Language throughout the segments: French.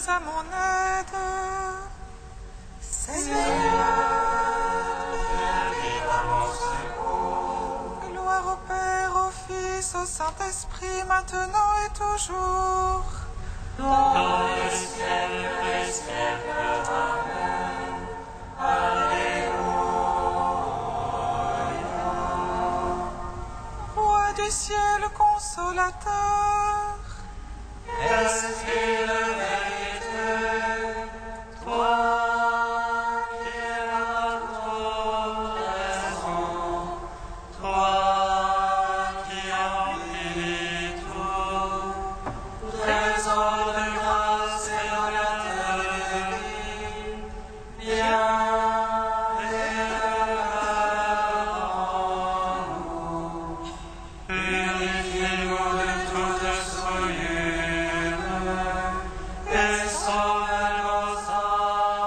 à mon aide. Seigneur, viens à mon secours. Gloire au Père, au Fils, au Saint-Esprit, maintenant et toujours. Dans le ciel des siècles. Amen. Alléluia. Roi du ciel consolateur, est-ce la vérité, toi qui es notre raison, toi qui emplis tout, trésor de grâce et donateur de vie, viens en nous, purifie-nous de toute souillure et sauve nos âmes,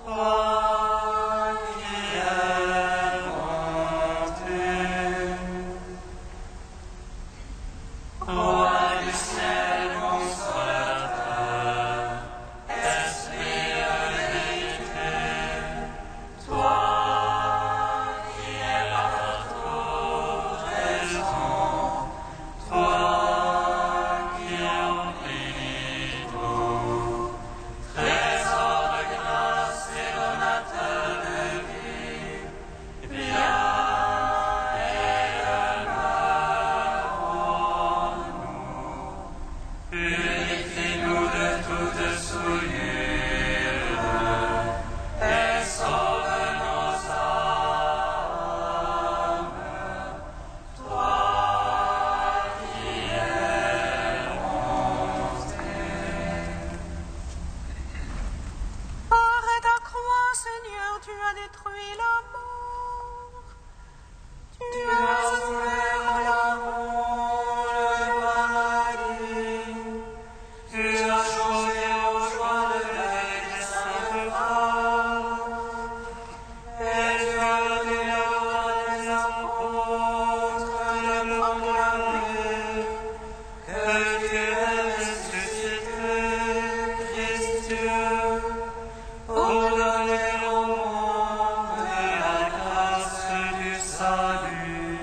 toi qui es monté. Roi du ciel consolateur, esprit de vérité, toi qui es notre raison, toi qui emplis tout, trésor de grâce et donateur de vie, viens et demeure en nous. Purifie-nous de toute souillure et sauve nos âmes, toi qui es monté. Arrête ta croix, Seigneur, tu as détruit la mort. Tu as ouvert la honte, le paradis. Tu as changé aux joies de l'œil des saintes femmes. Et tu as donné l'ordre à tes apôtres de proclamer que tu es ressuscité, Christ Dieu, pour donner au monde la grâce du salut.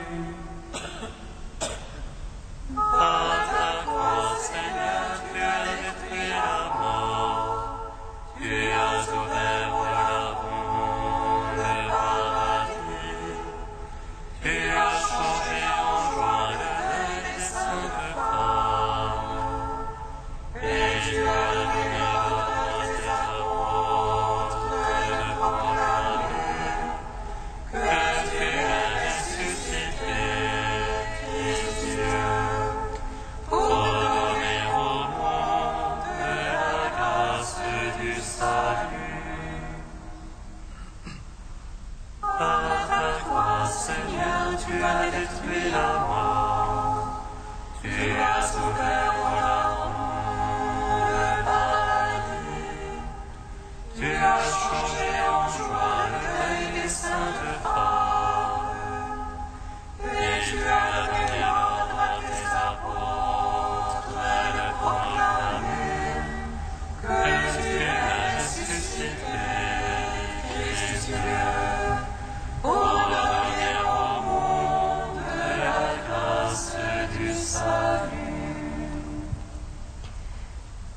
Par ta croix, Seigneur, tu as détruit la mort, tu as ouvert la honte, le paradis, tu as changé en joie le deuil des saintes femmes, et tu as donné l'ordre à tes apôtres de proclamer que tu es ressuscité, Christ Dieu, pour donner au monde la grâce du salut. Par ta croix, Seigneur, tu as détruit la mort, tu as ouvert la honte, le paradis, tu as changé en joie le deuil des saintes femmes, et tu as donné l'ordre à tes apôtres de proclamer que tu es ressuscité, Christ Dieu, pour donner au monde la grâce du salut.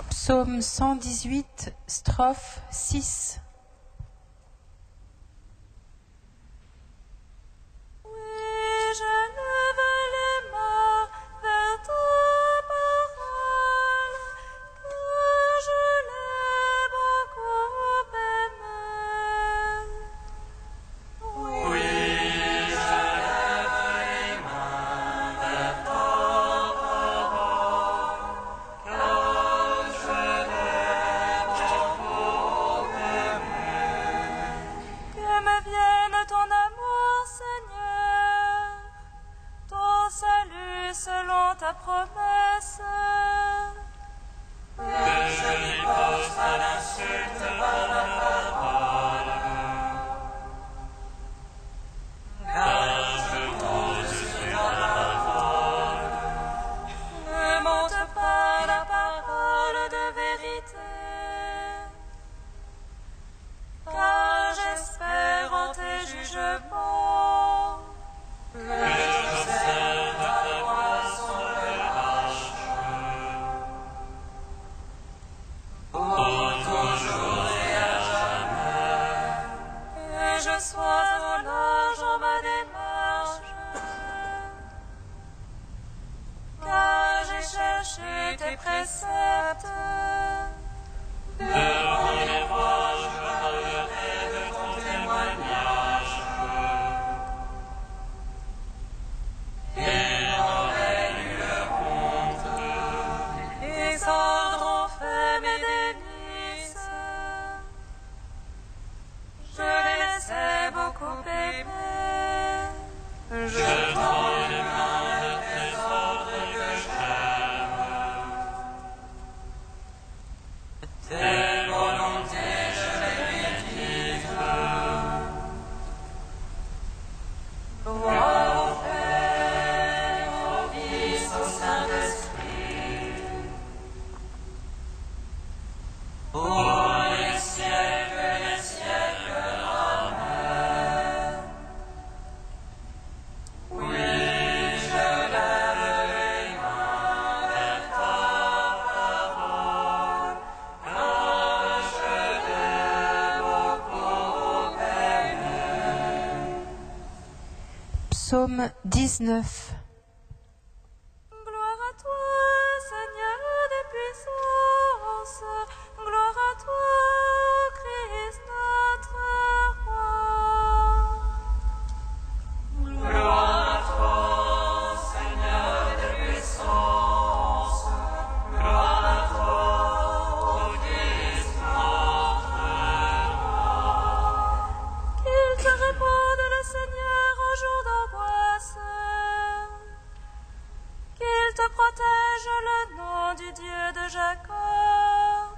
Psaume 118, strophe 6. Oui, je lève les mains vers ta parole, que je l'aime encore même. Oui, je lève les mains vers ta parole, car je l'aime encore même. Que me vienne ton amour, Seigneur, ton salut selon ta promesse. Que je riposte à l'insulte par la parole, car je pose sur la parole. Ne monte pas la parole. tes préceptes. Devant les voix, je parlerai de ton témoignage. Et l'oreille le compte. Les ordres ont fait mes délices. Je les ai beaucoup aimés. Je tends les mains de tes ordres que j'aime. Tes volontés, je les médite. Gloire au Père, au Fils, au Saint-Esprit. Pour les siècles, amen. Oui, je lève les mains vers ta parole, car je l'ai beaucoup aimé. Psaume 19. Gloire à toi, Seigneur des puissances. Gloire à toi, Christ notre roi. Gloire à toi, Seigneur des puissances. Gloire à toi, ô Christ notre roi. Qu'il te réponde le Seigneur en jour d'angoisse. Qu'il te protège le nom du Dieu de Jacob.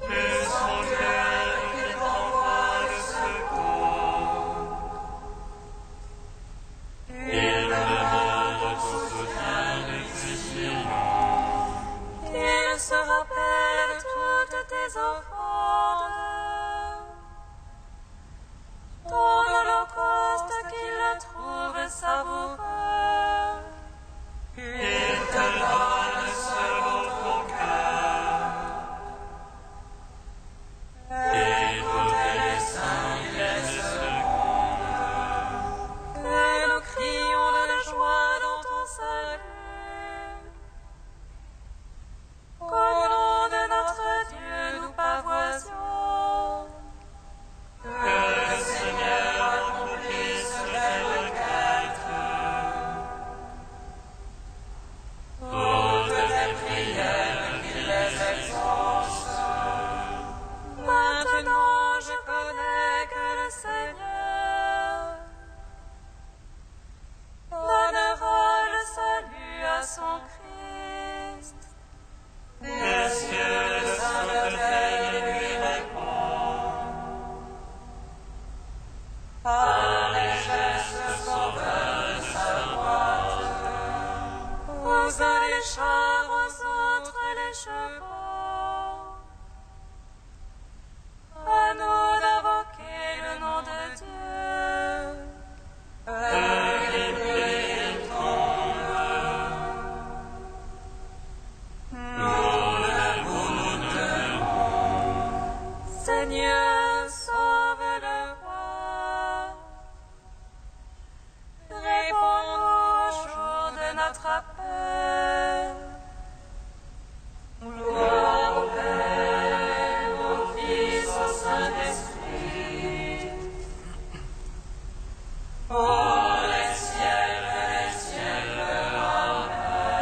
Que son cœur qui t'envoie le secours. Il demande ton soutien depuis Sion. Qu'il se rappelle toutes tes offrandes. Ton holocauste qu'il le trouve savoureux. Il te donne selon ton cœur. Et toutes les saints il les seconde. Que nous crions de joie dans ton salut. Qu'au nom de notre Dieu nous pavoisions. Que le Seigneur accomplisse les requêtes. Toutes tes prières qu'il les exauce. Maintenant je connais que le Seigneur donnera le salut à son Christ. Les cieux de sainteté lui répondent. Par les gestes sauveurs de sa droite. Aux uns les chars, aux autres les chevaux. À nous d'invoquer le nom de Dieu. Les pluies tombent. Nous debout nous demeurons. Seigneur, sauve le roi. Réponds-nous au jour de notre appel. Gloire au Père, au Fils, au Saint-Esprit. Pour les siècles, amen.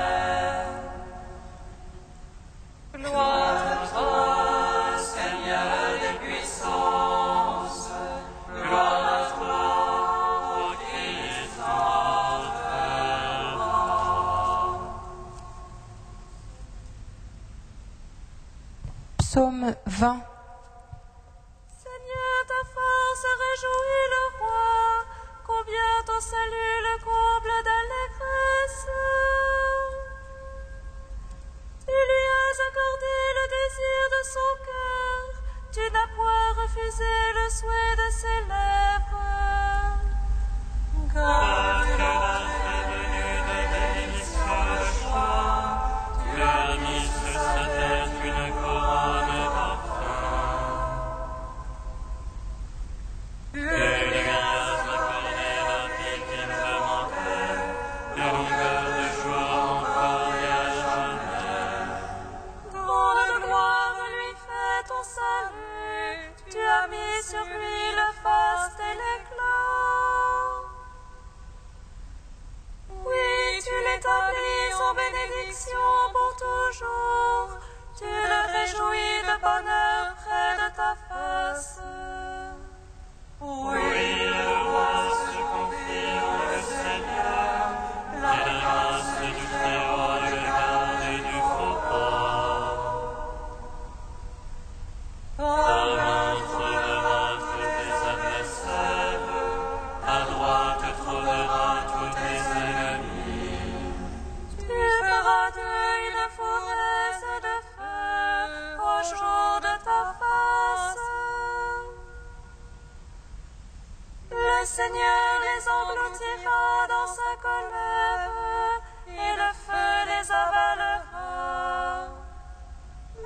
Gloire à toi, Seigneur des puissances. Gloire à toi, ô Christ notre roi. Psaume 20. Seigneur, ta force réjouit le roi, combien ton salut le comble d'allégresse. Tu lui as accordé le désir de son cœur, tu n'as point refusé le souhait de ses lèvres. Car Tu as prévenu de délicieux choix. Tu as mis sur sa tête une couronne d'enfants. bénédiction pour toujours. Tu le réjouis de bonheur près de ta face. Oui, le roi se confie en le Seigneur, la grâce du Très-Haut le garde du faux port. Ta main trouvera tous tes adversaires, ta droite trouvera tous tes ennemis. Tu feras d'eux une fournaise de feu au jour de ta face. Le Seigneur les engloutira dans sa colère, et le feu les avalera.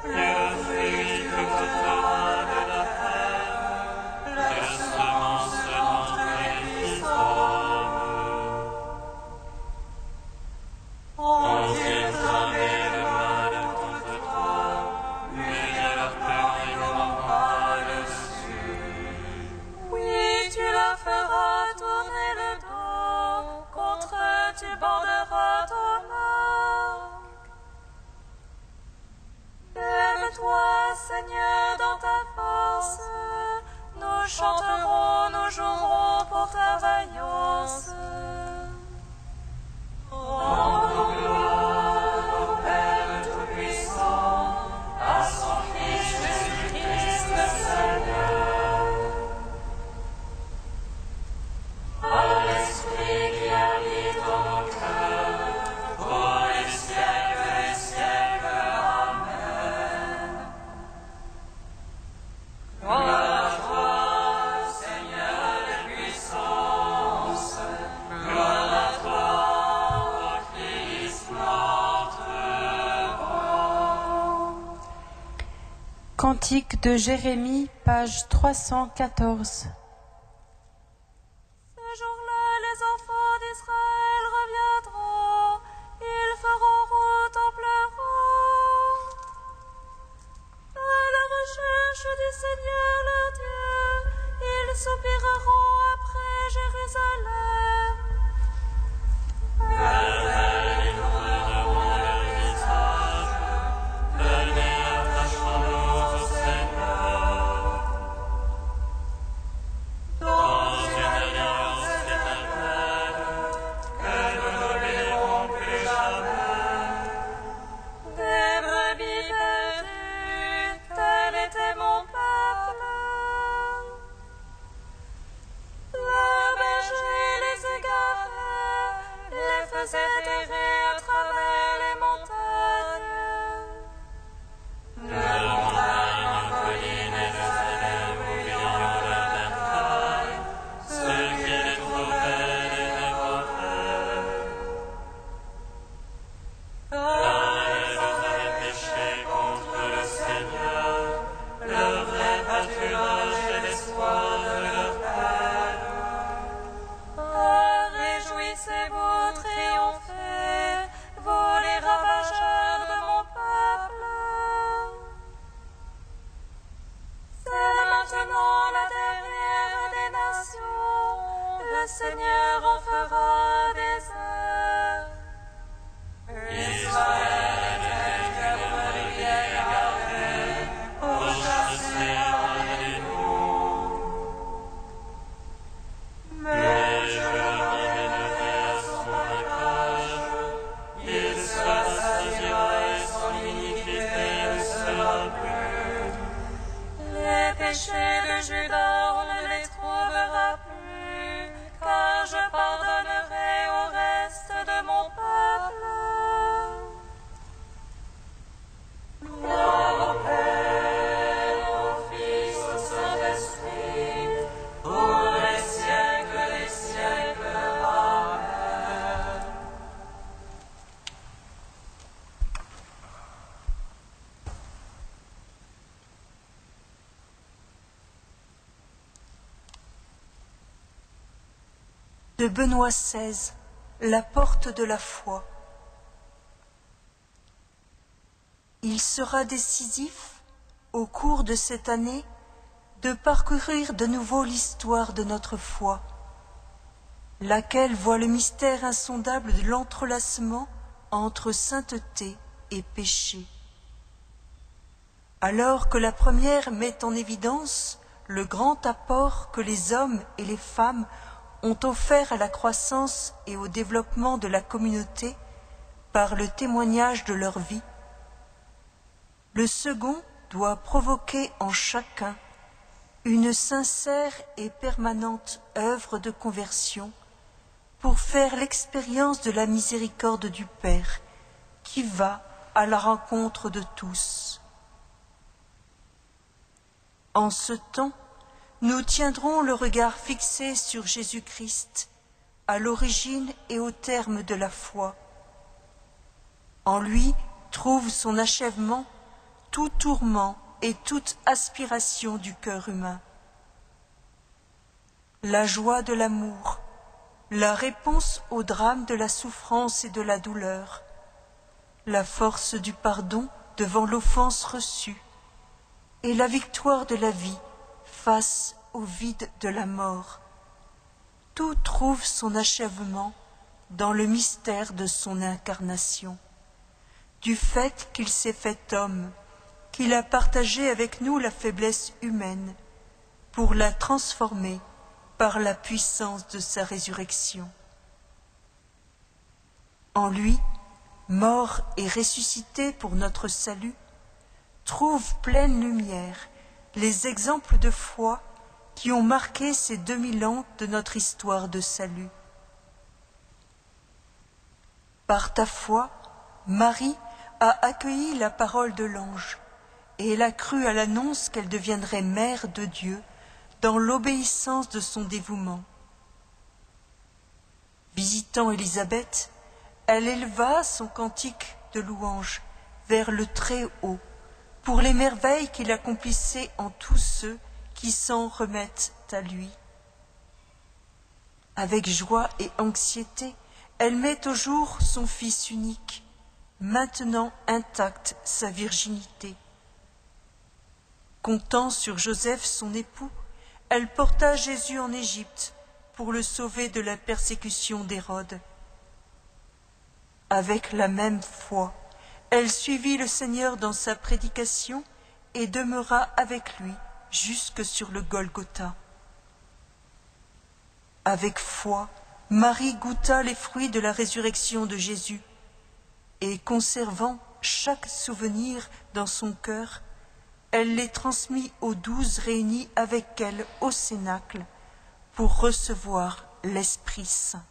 Le fruit que tu feras de la terre, la semence d'entre les fils d'hommes. On tiendra le mal contre toi, mais de leur peur il mourra dessus. Oui, tu leur feras tourner le dos, contre eux tu borderas ton arc. Lève-toi, Seigneur, dans ta force, nous chanterons, nous jouerons pour ta vaillance. Rends gloire au Père Tout-Puissant, à son Fils Jésus-Christ le Seigneur, à l'Esprit qui habite dans nos cœurs, pour les siècles des siècles. Amen. Gloire à toi, Seigneur des puissances, gloire à toi, ô Christ notre roi. Cantique de Jérémie, page 314. Ce jour-là, les enfants d'Israël reviendront, ils feront route en pleurant. À la recherche du Seigneur leur Dieu, ils soupireront après Jérusalem. Vers elle, ils tourneront leur visage, venez, attachons-nous au Seigneur. Dans une alliance éternelle, que nous n'oublierons plus jamais. Des brebis perdues, tel était mon peuple. Le berger les égarait, les faisait errer à travers les montagnes. De montagne en colline et de célèbres oublions leur bercail, ceux qui les trouvaient les dévoraient. Car ils avaient péché contre le Seigneur, leur vrai pâturage et l'espoir de leur père. Ah, réjouissez-vous, triomphez, vous les ravageurs de mon peuple. C'est maintenant la dernière des nations, le Seigneur en fera des heures. Israël était comme un rivière égarée, pourchassé par les loups. Mais je le ramènerai à son maquillage, il se rassasiera et son iniquité ne sera plus. Les péchés de Judas, on ne les trouvera plus, car je pardonnerai au reste de mon peuple. Gloire au Père, au Fils, au Saint-Esprit, pour les siècles des siècles. Amen. De Benoît XVI, la porte de la foi. Il sera décisif, au cours de cette année, de parcourir de nouveau l'histoire de notre foi, laquelle voit le mystère insondable de l'entrelacement entre sainteté et péché. Alors que la première met en évidence le grand apport que les hommes et les femmes ont offert à la croissance et au développement de la communauté par le témoignage de leur vie, le second doit provoquer en chacun une sincère et permanente œuvre de conversion pour faire l'expérience de la miséricorde du Père qui va à la rencontre de tous. En ce temps, nous tiendrons le regard fixé sur Jésus-Christ, à l'origine et au terme de la foi. En lui trouve son achèvement tout tourment et toute aspiration du cœur humain. La joie de l'amour, la réponse au drame de la souffrance et de la douleur, la force du pardon devant l'offense reçue, et la victoire de la vie face au vide de la mort. Tout trouve son achèvement dans le mystère de son incarnation, du fait qu'il s'est fait homme, qu'il a partagé avec nous la faiblesse humaine pour la transformer par la puissance de sa résurrection. En lui, mort et ressuscité pour notre salut, trouve pleine lumière les exemples de foi qui ont marqué ces 2000 ans de notre histoire de salut. Par ta foi, Marie a accueilli la parole de l'ange et elle a cru à l'annonce qu'elle deviendrait mère de Dieu dans l'obéissance de son dévouement. Visitant Élisabeth, elle éleva son cantique de louange vers le Très-Haut pour les merveilles qu'il accomplissait en tous ceux qui s'en remettent à lui. Avec joie et anxiété, elle met au jour son Fils unique, maintenant intacte sa virginité. Comptant sur Joseph, son époux, elle porta Jésus en Égypte pour le sauver de la persécution d'Hérode. Avec la même foi, elle suivit le Seigneur dans sa prédication et demeura avec lui jusque sur le Golgotha. Avec foi, Marie goûta les fruits de la résurrection de Jésus et, conservant chaque souvenir dans son cœur, elle les transmit aux 12 réunis avec elle au Cénacle pour recevoir l'Esprit Saint.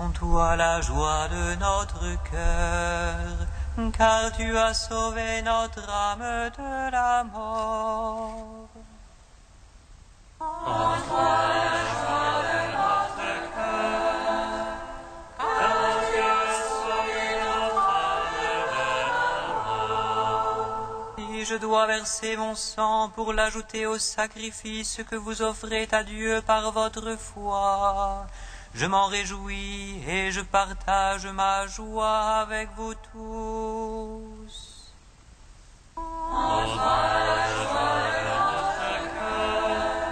en toi la joie de notre cœur, car tu as sauvé notre âme de la mort. En toi la joie de notre cœur, car tu as sauvé notre âme de la mort. Si je dois verser mon sang pour l'ajouter au sacrifice que vous offrez à Dieu par votre foi, je m'en réjouis et je partage ma joie avec vous tous. En toi la joie de notre cœur,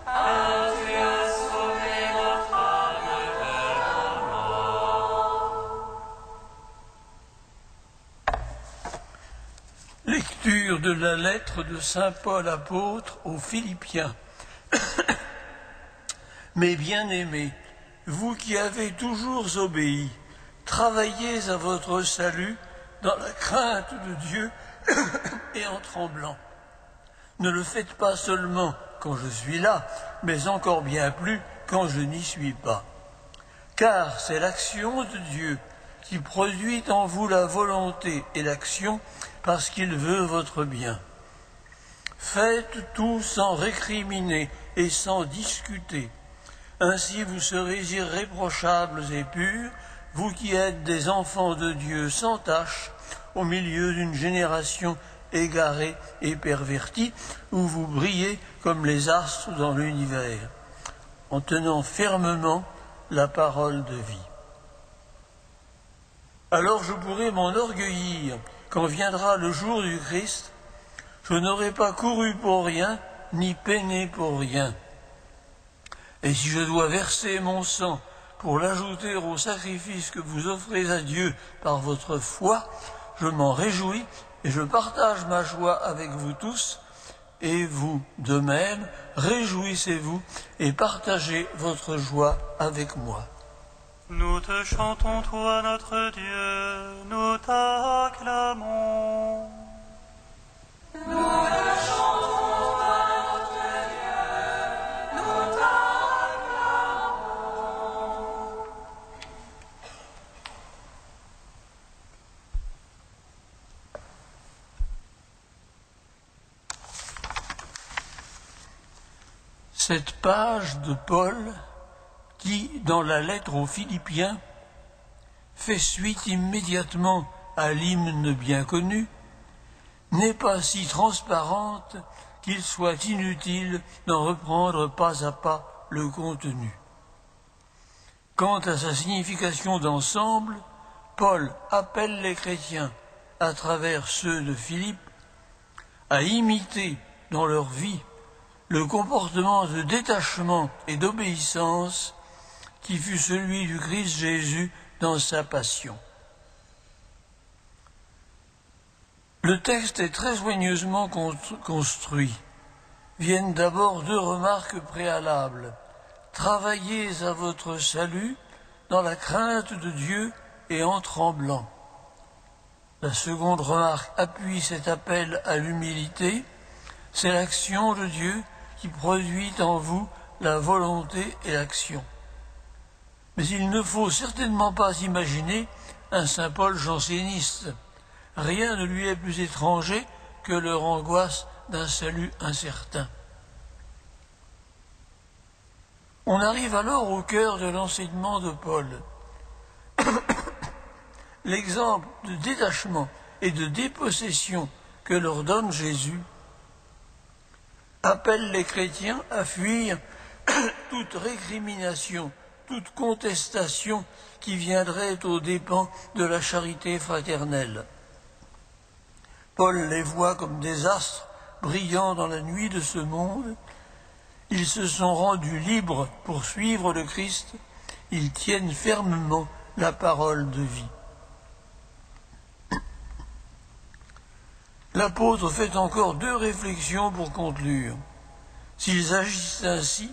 car tu as sauvé notre âme de la mort. Lecture de la lettre de saint Paul apôtre aux Philippiens. Mes bien-aimés, vous qui avez toujours obéi, travaillez à votre salut dans la crainte de Dieu et en tremblant. Ne le faites pas seulement quand je suis là, mais encore bien plus quand je n'y suis pas. Car c'est l'action de Dieu qui produit en vous la volonté et l'action parce qu'il veut votre bien. Faites tout sans récriminer et sans discuter. Ainsi vous serez irréprochables et purs, vous qui êtes des enfants de Dieu sans tache, au milieu d'une génération égarée et pervertie, où vous brillez comme les astres dans l'univers, en tenant fermement la parole de vie. Alors je pourrai m'enorgueillir quand viendra le jour du Christ. Je n'aurai pas couru pour rien, ni peiné pour rien. Et si je dois verser mon sang pour l'ajouter au sacrifice que vous offrez à Dieu par votre foi, je m'en réjouis et je partage ma joie avec vous tous, et vous, de même, réjouissez-vous et partagez votre joie avec moi. Nous te chantons, toi notre Dieu, nous t'acclamons. Nous te chantons, toi notre Dieu, nous t'acclamons. Cette page de Paul, qui, dans la lettre aux Philippiens, fait suite immédiatement à l'hymne bien connu, n'est pas si transparente qu'il soit inutile d'en reprendre pas à pas le contenu. Quant à sa signification d'ensemble, Paul appelle les chrétiens, à travers ceux de Philippe, à imiter dans leur vie le comportement de détachement et d'obéissance qui fut celui du Christ Jésus dans sa passion. Le texte est très soigneusement construit. Viennent d'abord deux remarques préalables. Travaillez à votre salut dans la crainte de Dieu et en tremblant. La seconde remarque appuie cet appel à l'humilité. C'est l'action de Dieu qui produit en vous la volonté et l'action. Mais il ne faut certainement pas imaginer un saint Paul janséniste. Rien ne lui est plus étranger que leur angoisse d'un salut incertain. On arrive alors au cœur de l'enseignement de Paul. L'exemple de détachement et de dépossession que leur donne Jésus appelle les chrétiens à fuir toute récrimination, toute contestation qui viendrait aux dépens de la charité fraternelle. Paul les voit comme des astres brillant dans la nuit de ce monde. Ils se sont rendus libres pour suivre le Christ. Ils tiennent fermement la parole de vie. L'apôtre fait encore deux réflexions pour conclure. S'ils agissent ainsi,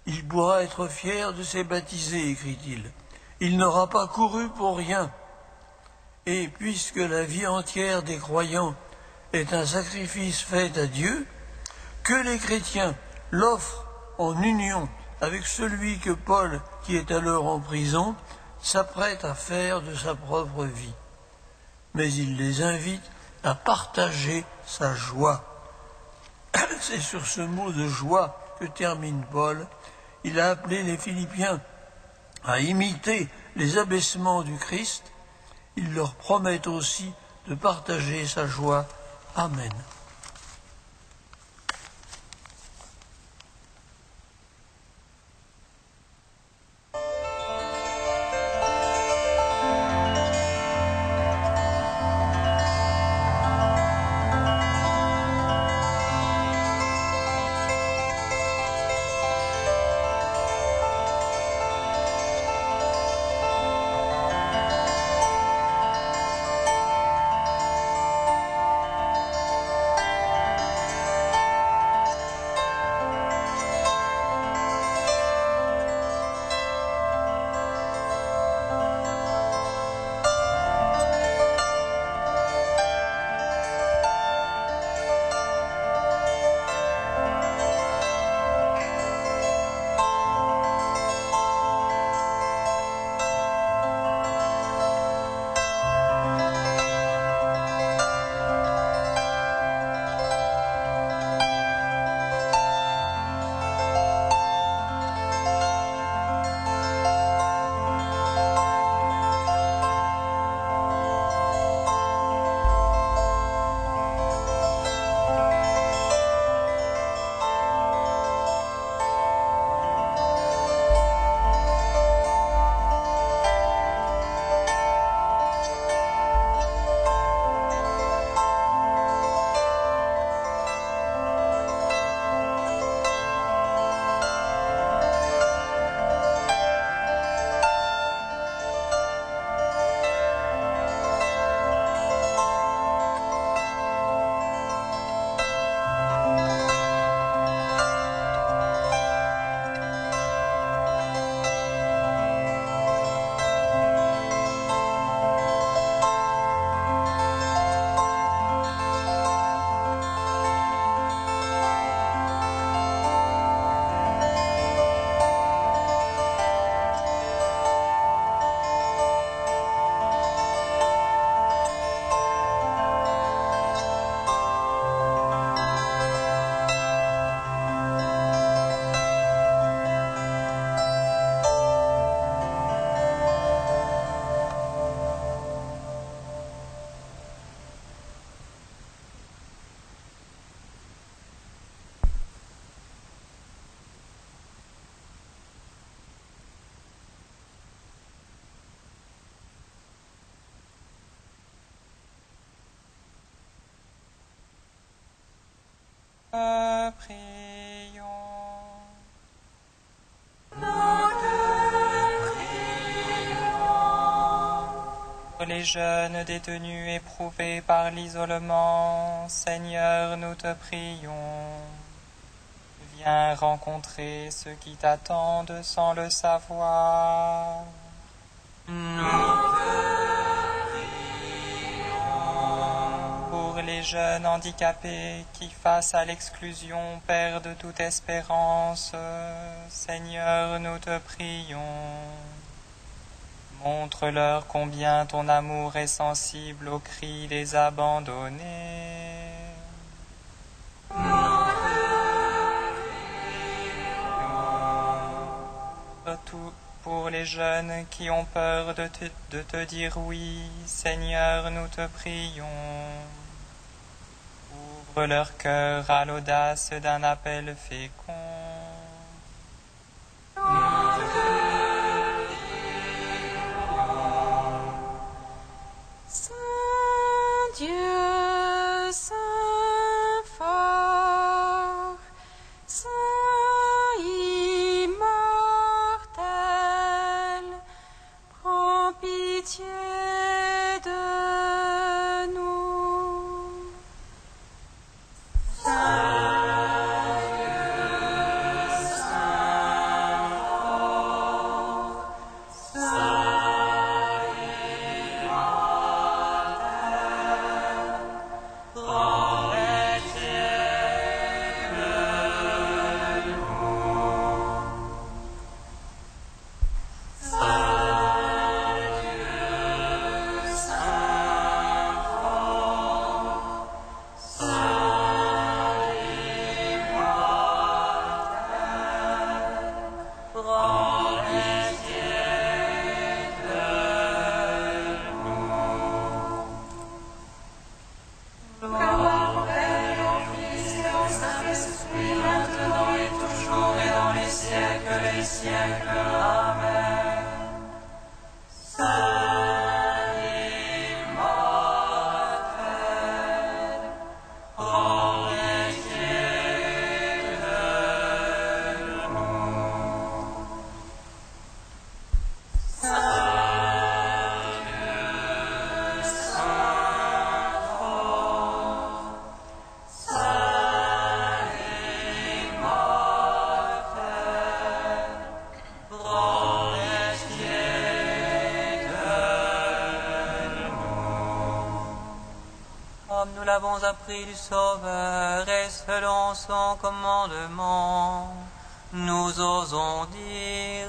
il pourra être fier de ses baptisés, écrit-il. Il n'aura pas couru pour rien. Et puisque la vie entière des croyants est un sacrifice fait à Dieu, que les chrétiens l'offrent en union avec celui que Paul, qui est alors en prison, s'apprête à faire de sa propre vie. Mais il les invite à partager sa joie. C'est sur ce mot de joie que termine Paul. Il a appelé les Philippiens à imiter les abaissements du Christ. Il leur promet aussi de partager sa joie. Amen. Prions. Pour les jeunes détenus éprouvés par l'isolement, Seigneur, nous te prions. Viens rencontrer ceux qui t'attendent sans le savoir. Pour les jeunes handicapés qui, face à l'exclusion, perdent toute espérance, Seigneur, nous te prions. Montre-leur combien ton amour est sensible aux cris des abandonnés. Surtout pour les jeunes qui ont peur de te dire oui, Seigneur, nous te prions. Ouvre leur cœur à l'audace d'un appel fécond. Saint Dieu, Saint fort, Saint immortel, prends pitié de nous. Saint Dieu, des siècles. Amen. Saint immortel, rends pitié de nous. Saint Dieu, Saint fort, Saint immortel, rends pitié de nous. Comme nous l'avons appris du Sauveur et selon son commandement, nous osons dire: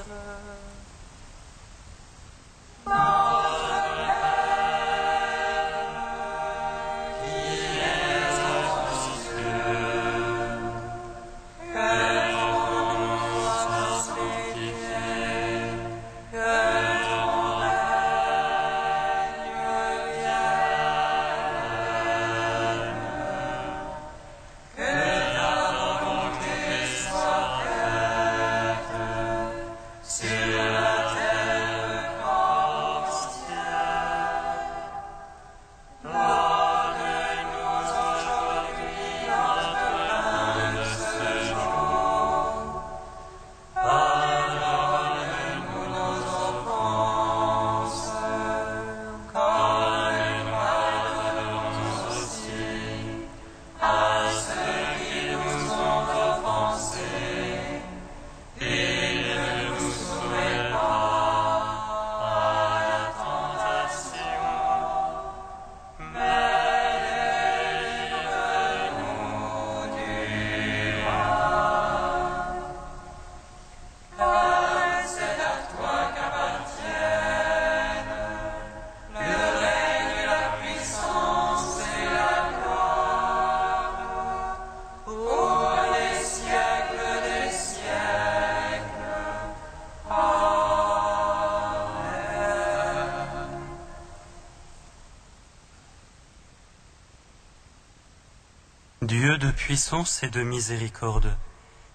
Dieu de puissance et de miséricorde,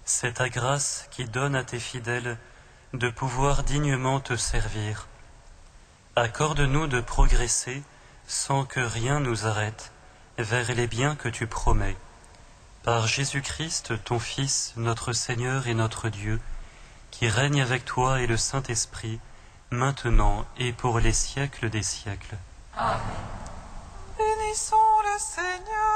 c'est ta grâce qui donne à tes fidèles de pouvoir dignement te servir. Accorde-nous de progresser sans que rien nous arrête vers les biens que tu promets. Par Jésus-Christ, ton Fils, notre Seigneur et notre Dieu, qui règne avec toi et le Saint-Esprit, maintenant et pour les siècles des siècles. Amen. Bénissons le Seigneur.